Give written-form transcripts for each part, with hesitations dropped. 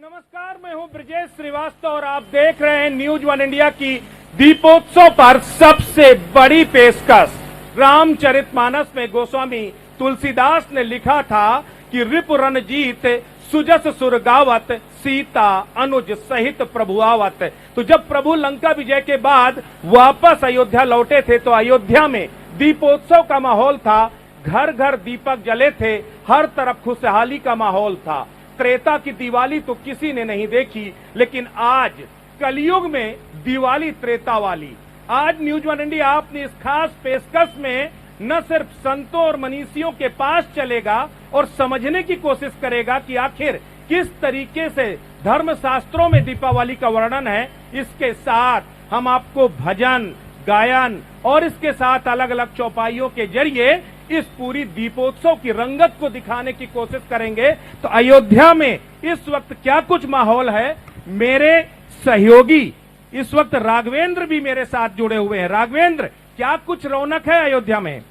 नमस्कार, मैं हूं ब्रजेश श्रीवास्तव और आप देख रहे हैं न्यूज वन इंडिया की दीपोत्सव पर सबसे बड़ी पेशकश। रामचरितमानस में गोस्वामी तुलसीदास ने लिखा था कि रिपु रणजीत सुजस सुर गावत, सीता अनुज सहित प्रभु आवत। तो जब प्रभु लंका विजय के बाद वापस अयोध्या लौटे थे तो अयोध्या में दीपोत्सव का माहौल था। घर घर दीपक जले थे, हर तरफ खुशहाली का माहौल था। त्रेता की दिवाली तो किसी ने नहीं देखी, लेकिन आज कलयुग में दिवाली त्रेता वाली। आज न्यूज वन इंडिया अपनी इस खास पेशकश में न सिर्फ संतों और मनीषियों के पास चलेगा और समझने की कोशिश करेगा कि आखिर किस तरीके से धर्म शास्त्रों में दीपावली का वर्णन है। इसके साथ हम आपको भजन, गायन और इसके साथ अलग अलग चौपाइयों के जरिए इस पूरी दीपोत्सव की रंगत को दिखाने की कोशिश करेंगे। तो अयोध्या में इस वक्त क्या कुछ माहौल है, मेरे सहयोगी इस वक्त राघवेंद्र भी मेरे साथ जुड़े हुए हैं। राघवेंद्र, क्या कुछ रौनक है अयोध्या में?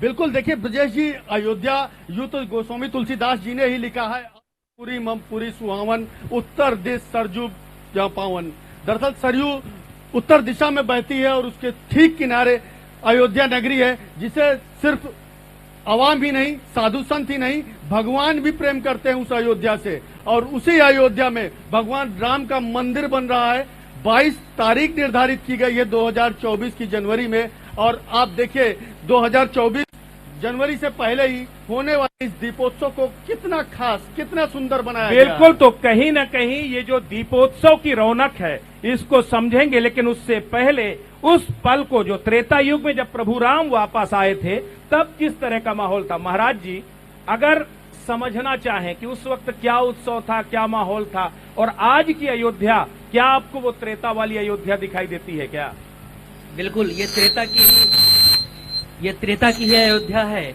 बिल्कुल, देखिए ब्रजेश जी, अयोध्या यूं तो गोस्वामी तुलसीदास जी ने ही लिखा है, पूरी मम पूरी सुहावन, उत्तर दिश सरजू जहाँ पावन। दरअसल सरयू उत्तर दिशा में बहती है और उसके ठीक किनारे अयोध्या नगरी है, जिसे सिर्फ अवाम ही नहीं, साधु संत ही नहीं, भगवान भी प्रेम करते हैं उस अयोध्या से। और उसी अयोध्या में भगवान राम का मंदिर बन रहा है। 22 तारीख निर्धारित की गई है 2024 की जनवरी में। और आप देखिए 2024 जनवरी से पहले ही होने वाले इस दीपोत्सव को कितना खास, कितना सुंदर बनाया गया है। बिल्कुल, तो कहीं न कहीं ये जो दीपोत्सव की रौनक है इसको समझेंगे, लेकिन उससे पहले उस पल को, जो त्रेता युग में जब प्रभु राम वापस आए थे तब किस तरह का माहौल था। महाराज जी, अगर समझना चाहें कि उस वक्त क्या उत्सव था, क्या माहौल था, और आज की अयोध्या, क्या आपको वो त्रेता वाली अयोध्या दिखाई देती है क्या? बिल्कुल, ये त्रेता की ही अयोध्या है,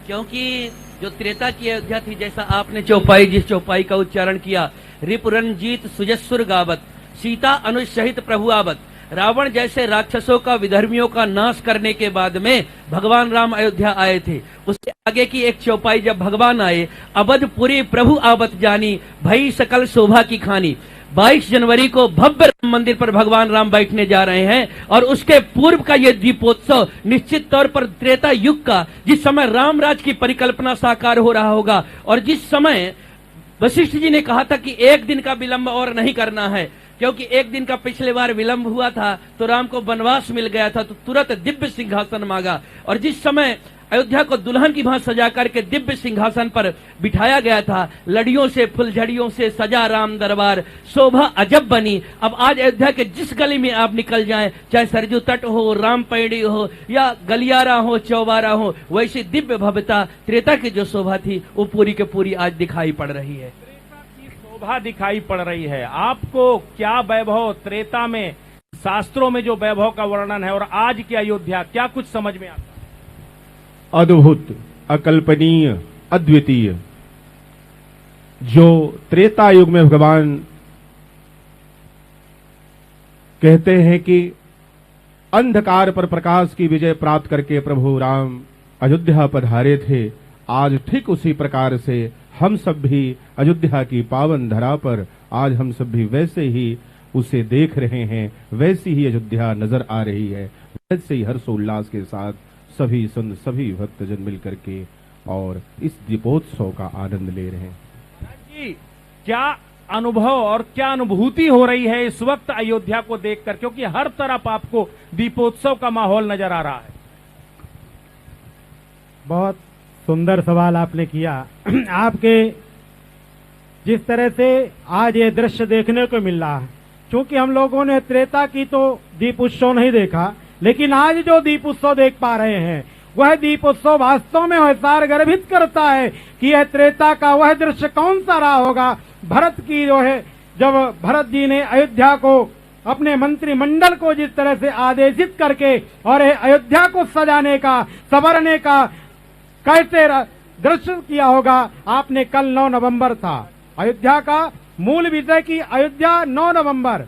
क्योंकि जो त्रेता की अयोध्या थी, जैसा आपने जिस चौपाई का उच्चारण किया, रिपु रणजीत सुजस्सुर गावत, सीता अनुज सहित प्रभु आवत। रावण जैसे राक्षसों का, विधर्मियों का नाश करने के बाद में भगवान राम अयोध्या आए थे। उसके आगे की एक चौपाई, जब भगवान आए, अवधपुरी प्रभु आवत जानी, भई सकल शोभा की खानी। 22 जनवरी को भव्य राम मंदिर पर भगवान राम बैठने जा रहे हैं और उसके पूर्व का ये दीपोत्सव निश्चित तौर पर त्रेता युग का, जिस समय रामराज की परिकल्पना साकार हो रहा होगा और जिस समय वशिष्ठ जी ने कहा था कि एक दिन का विलंब और नहीं करना है, क्योंकि एक दिन का पिछले बार विलंब हुआ था तो राम को वनवास मिल गया था, तो तुरंत दिव्य सिंहासन मांगा। और जिस समय अयोध्या को दुल्हन की भांति सजा करके दिव्य सिंहासन पर बिठाया गया था, लड़ियों से, फुलझड़ियों से सजा राम दरबार, शोभा अजब बनी। अब आज अयोध्या के जिस गली में आप निकल जाएं, चाहे सरजू तट हो, रामपैड़ी हो या गलियारा हो, चौबारा हो, वैसी दिव्य भव्यता त्रेता की जो शोभा थी वो पूरी के पूरी आज दिखाई पड़ रही है। शोभा दिखाई पड़ रही है। आपको क्या वैभव, त्रेता में शास्त्रों में जो वैभव का वर्णन है और आज की अयोध्या, क्या कुछ समझ में आता है? अद्भुत, अकल्पनीय, अद्वितीय। जो त्रेता युग में भगवान कहते हैं कि अंधकार पर प्रकाश की विजय प्राप्त करके प्रभु राम अयोध्या पधारे थे, आज ठीक उसी प्रकार से हम सब भी अयोध्या की पावन धरा पर आज हम सब भी वैसे ही उसे देख रहे हैं, वैसी ही अयोध्या नजर आ रही है। वैसे ही हर्षोल्लास के साथ सभी संत, सभी भक्तजन मिलकर के और इस दीपोत्सव का आनंद ले रहे हैं। जी, क्या अनुभव और क्या अनुभूति हो रही है इस वक्त अयोध्या को देखकर, क्योंकि हर तरफ आपको दीपोत्सव का माहौल नजर आ रहा है? बहुत सुंदर सवाल आपने किया। आपके जिस तरह से आज ये दृश्य देखने को मिल रहा है, क्योंकि हम लोगों ने त्रेता की तो दीप उत्सव नहीं देखा, लेकिन आज जो दीप उत्सव देख पा रहे हैं वह दीप उत्सव वास्तव में सार गर्भित करता है कि यह त्रेता का वह दृश्य कौन सा रहा होगा। भरत की जो है, जब भरत जी ने अयोध्या को, अपने मंत्रिमंडल को जिस तरह से आदेशित करके और अयोध्या को सजाने का, संवरने का कैसे दृश्य किया होगा। आपने कल 9 नवंबर था अयोध्या का मूल विषय की, अयोध्या 9 नवंबर,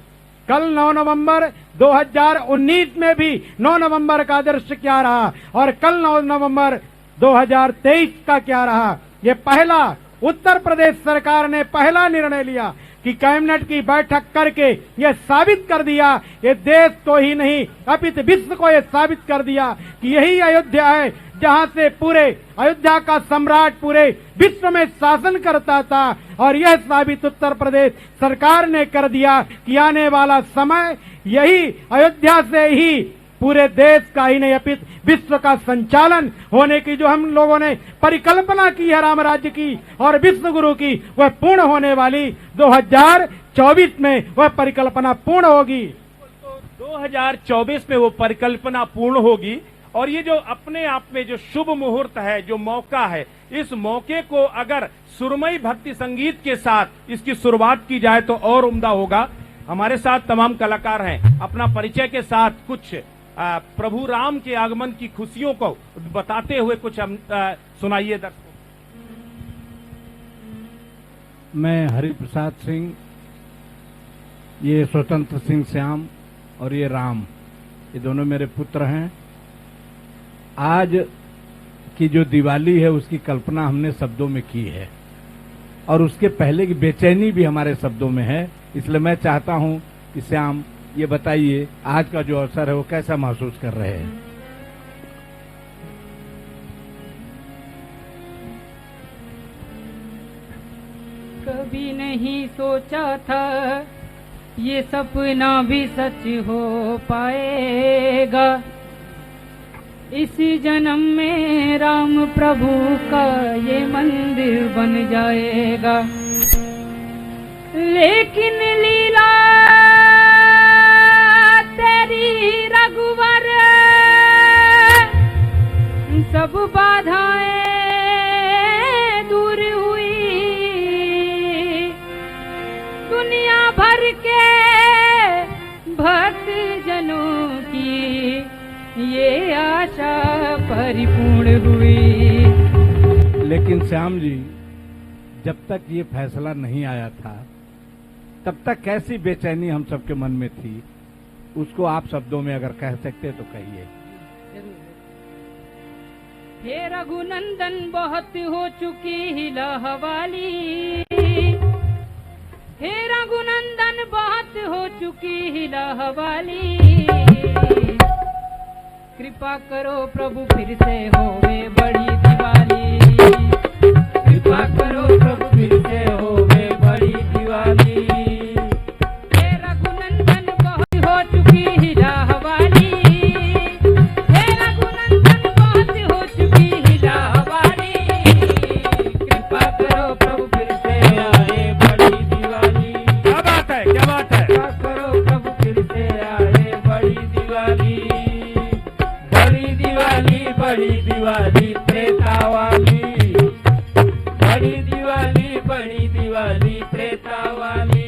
कल 9 नवंबर 2019 में भी 9 नवंबर का दृश्य क्या रहा और कल 9 नवंबर 2023 का क्या रहा। ये पहला उत्तर प्रदेश सरकार ने पहला निर्णय लिया कि कैबिनेट की बैठक करके ये साबित कर दिया, ये देश को ही नहीं अपितु विश्व को ये साबित कर दिया कि यही अयोध्या है जहां से पूरे अयोध्या का सम्राट पूरे विश्व में शासन करता था। और यह साबित उत्तर प्रदेश सरकार ने कर दिया कि आने वाला समय यही अयोध्या से ही पूरे देश का ही नहीं अपितु विश्व का संचालन होने की जो हम लोगों ने परिकल्पना की है राम राज्य की और विश्व गुरु की, वह पूर्ण होने वाली 2024 में वह परिकल्पना पूर्ण होगी। 2024 में वो परिकल्पना पूर्ण होगी। और ये जो अपने आप में जो शुभ मुहूर्त है, जो मौका है, इस मौके को अगर सुरमई भक्ति संगीत के साथ इसकी शुरुआत की जाए तो और उम्दा होगा। हमारे साथ तमाम कलाकार हैं, अपना परिचय के साथ कुछ प्रभु राम के आगमन की खुशियों को बताते हुए कुछ हम सुनाइए दर्शकों। मैं हरिप्रसाद सिंह, ये स्वतंत्र सिंह श्याम और ये राम, ये दोनों मेरे पुत्र हैं। आज की जो दिवाली है उसकी कल्पना हमने शब्दों में की है और उसके पहले की बेचैनी भी हमारे शब्दों में है। इसलिए मैं चाहता हूं कि श्याम ये बताइए आज का जो अवसर है वो कैसा महसूस कर रहे हैं। कभी नहीं सोचा था ये सपना भी सच हो पाएगा, इसी जन्म में राम प्रभु का ये मंदिर बन जाएगा। लेकिन लीला तेरी रघुवर सब बाधाएं दूर हुई, दुनिया भर के भक्त जनों की ये आशा परिपूर्ण हुई। लेकिन श्याम जी, जब तक ये फैसला नहीं आया था तब तक कैसी बेचैनी हम सबके मन में थी, उसको आप शब्दों में अगर कह सकते तो कहिए। हे रघुनंदन बहुत हो चुकी हिला हवाली, हे रघुनंदन बहुत हो चुकी हिला हवाली। कृपा करो प्रभु फिर से होवे बड़ी दिवाली, कृपा करो प्रभु फिर से होवे बड़ी दिवाली। हे रघुनंदन बहुत हो चुकी हिला हवाली, हे रघुनंदन बहुत हो चुकी हिला हवाली। कृपा करो प्रभु फिर से आए बड़ी दिवाली। क्या बात है, क्या बात है। कृपा करो प्रभु फिर से आए बड़ी दिवाली, बड़ी दिवाली, बड़ी दिवाली त्रेता वाली, बड़ी दिवाली, बड़ी दिवाली त्रेता वाली।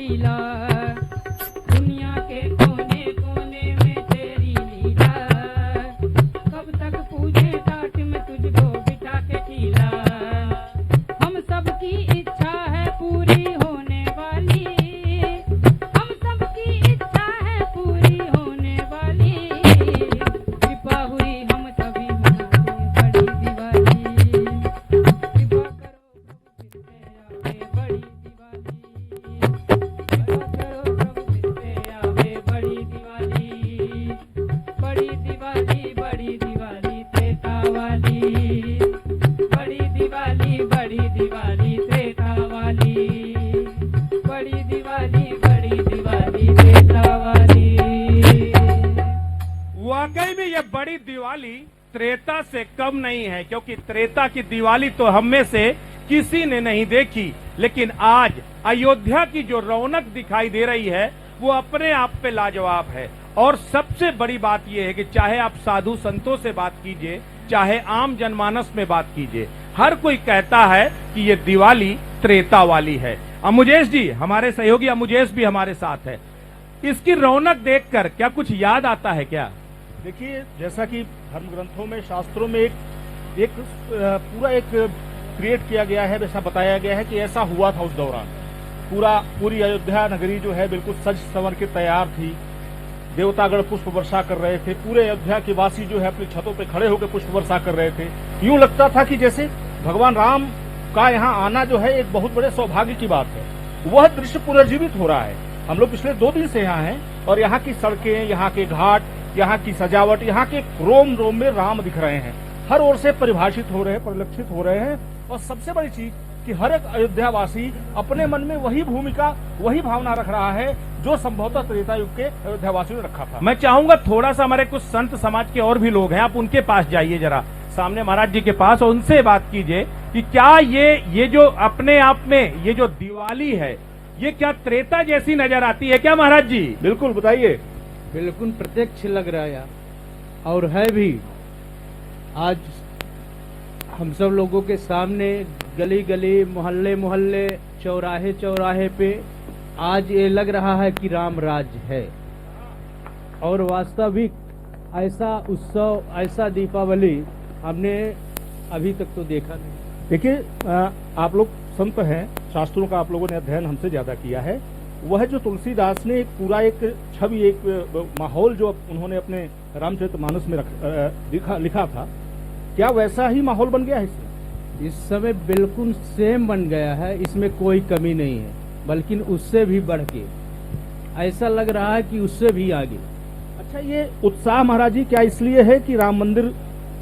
टीला। दुनिया के कोने कोने में तेरी लीला, कब तक पूछे टाट में तुझको बिठा के टीला। हम सबकी इच्छा है पूरी होने वाली, हम सबकी इच्छा है पूरी होने वाली। कृपा हुई हम सभी मनाते बड़ी दिवाली, कृपा करो प्रभु फिर से आवे बड़ी दिवाली। बड़ी दिवाली बड़ी दिवाली त्रेता वाली, बड़ी दिवाली त्रेता वाली, बड़ी दिवाली त्रेता वाली। वाकई में ये बड़ी दिवाली त्रेता से कम नहीं है, क्योंकि त्रेता की दिवाली तो हम में से किसी ने नहीं देखी, लेकिन आज अयोध्या की जो रौनक दिखाई दे रही है वो अपने आप पे लाजवाब है। और सबसे बड़ी बात यह है कि चाहे आप साधु संतों से बात कीजिए, चाहे आम जनमानस में बात कीजिए, हर कोई कहता है कि ये दिवाली त्रेता वाली है। अमुजेश जी, हमारे सहयोगी अमुजेश भी हमारे साथ है। इसकी रौनक देखकर क्या कुछ याद आता है क्या? देखिए, जैसा कि धर्म ग्रंथों में, शास्त्रों में एक पूरा एक क्रिएट किया गया है, वैसा बताया गया है कि ऐसा हुआ था उस दौरान। पूरी अयोध्या नगरी जो है बिल्कुल सज संवर के तैयार थी, देवतागण पुष्प वर्षा कर रहे थे, पूरे अयोध्या के वासी जो है अपनी छतों पे खड़े होकर पुष्प वर्षा कर रहे थे। यूं लगता था कि जैसे भगवान राम का यहाँ आना जो है एक बहुत बड़े सौभाग्य की बात है। वह दृश्य पुनर्जीवित हो रहा है। हम लोग पिछले 2 दिन से यहाँ हैं और यहाँ की सड़कें, यहाँ के घाट, यहाँ की सजावट, यहाँ के रोम रोम में राम दिख रहे हैं, हर ओर से परिभाषित हो रहे हैं, परिलक्षित हो रहे हैं। और सबसे बड़ी चीज कि हर एक अयोध्यावासी अपने मन में वही भूमिका, वही भावना रख रहा है जो संभवतः त्रेता युग के अयोध्यावासियों ने रखा था। मैं चाहूंगा थोड़ा सा हमारे कुछ संत समाज के और भी लोग हैं, आप उनके पास जाइए जरा, सामने महाराज जी के पास, और उनसे बात कीजिए कि क्या ये जो अपने आप में ये जो दिवाली है ये क्या त्रेता जैसी नजर आती है क्या महाराज जी? बिल्कुल, बताइए। बिल्कुल प्रत्यक्ष लग रहा है और है भी। आज हम सब लोगों के सामने गली गली, मोहल्ले मोहल्ले, चौराहे चौराहे पे आज ये लग रहा है कि राम राज्य है। और वास्तविक ऐसा उत्सव, ऐसा दीपावली हमने अभी तक तो देखा नहीं। देखिए, आप लोग संत हैं, शास्त्रों का आप लोगों ने अध्ययन हमसे ज्यादा किया है। वह जो तुलसीदास ने एक छवि, एक माहौल जो उन्होंने अपने रामचरितमानस में लिखा था, क्या वैसा ही माहौल बन गया है इसमें? इस समय बिल्कुल सेम बन गया है, इसमें कोई कमी नहीं है, बल्कि उससे भी बढ़ के ऐसा लग रहा है कि उससे भी आगे। अच्छा, ये उत्साह महाराज जी क्या इसलिए है कि राम मंदिर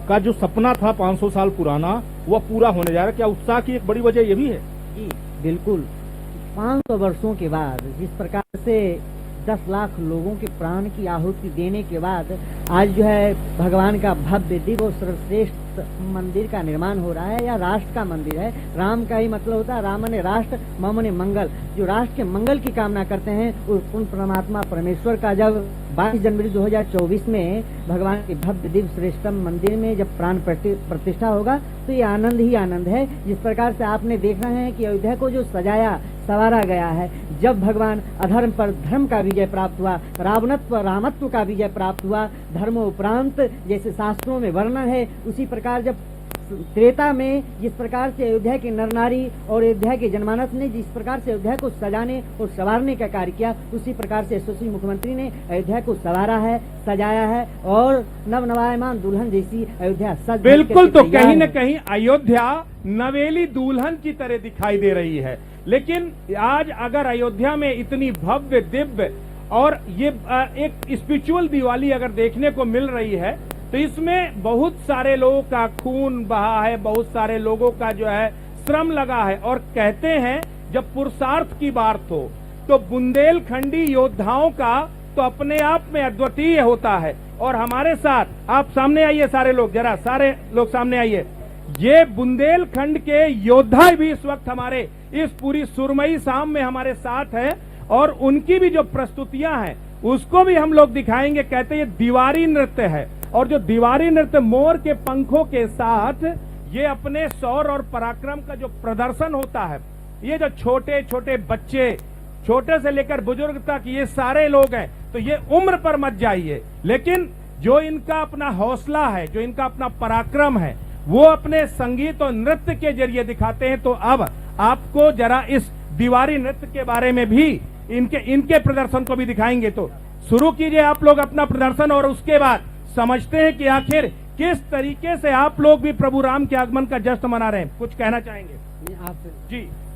का जो सपना था 500 साल पुराना वह पूरा होने जा रहा है? क्या उत्साह की एक बड़ी वजह ये भी है? जी बिल्कुल। 500 वर्षों के बाद जिस प्रकार से 10 लाख लोगों के प्राण की आहुति देने के बाद आज जो है भगवान का भव्य दिव्य और सर्वश्रेष्ठ मंदिर का निर्माण हो रहा है, या राष्ट्र का मंदिर है। राम का ही मतलब होता है, राम ने राष्ट्र, मम ने मंगल। जो राष्ट्र के मंगल की कामना करते हैं उन परमात्मा परमेश्वर का जब 22 जनवरी 2024 में भगवान के भव्य दिव्य श्रेष्ठम मंदिर में जब प्राण प्रतिष्ठा होगा तो ये आनंद ही आनंद है। जिस प्रकार से आपने देख रहे हैं कि अयोध्या को जो सजाया संवारा गया है, जब भगवान अधर्म पर धर्म का विजय प्राप्त हुआ, रावणत्व रामत्व का विजय प्राप्त हुआ, धर्मोपरांत जैसे शास्त्रों में वर्णन है, उसी प्रकार जब त्रेता में जिस प्रकार से अयोध्या के नर नारी और अयोध्या के जनमानस ने जिस प्रकार से अयोध्या को सजाने और संवारने का कार्य किया, उसी प्रकार से यशस्वी मुख्यमंत्री ने अयोध्या को संवारा है, सजाया है और नवनवायमान दुल्हन जैसी अयोध्या सज बिल्कुल। तो कहीं न कहीं अयोध्या नवेली दुल्हन की तरह दिखाई दे रही है। लेकिन आज अगर अयोध्या में इतनी भव्य दिव्य और ये एक स्पिरिचुअल दिवाली अगर देखने को मिल रही है तो इसमें बहुत सारे लोगों का खून बहा है, बहुत सारे लोगों का जो है श्रम लगा है। और कहते हैं जब पुरुषार्थ की बात हो तो बुंदेलखंडी योद्धाओं का तो अपने आप में अद्वितीय होता है। और हमारे साथ आप सामने आइए, सारे लोग, जरा सारे लोग सामने आइए। ये बुंदेलखंड के योद्धा भी इस वक्त हमारे इस पूरी सुरमई शाम में हमारे साथ है और उनकी भी जो प्रस्तुतियां हैं उसको भी हम लोग दिखाएंगे। कहते हैं ये दीवारी नृत्य है और जो दीवारी नृत्य मोर के पंखों के साथ ये अपने शौर्य और पराक्रम का जो प्रदर्शन होता है, ये जो छोटे छोटे बच्चे छोटे से लेकर बुजुर्ग तक ये सारे लोग हैं, तो ये उम्र पर मत जाइए, लेकिन जो इनका अपना हौसला है, जो इनका अपना पराक्रम है, वो अपने संगीत और नृत्य के जरिए दिखाते हैं। तो अब आपको जरा इस दीवारी नृत्य के बारे में भी इनके प्रदर्शन को भी दिखाएंगे। तो शुरू कीजिए आप लोग अपना प्रदर्शन, और उसके बाद समझते हैं कि आखिर किस तरीके से आप लोग भी प्रभु राम के आगमन का जश्न मना रहे हैं। कुछ कहना चाहेंगे? आप जी।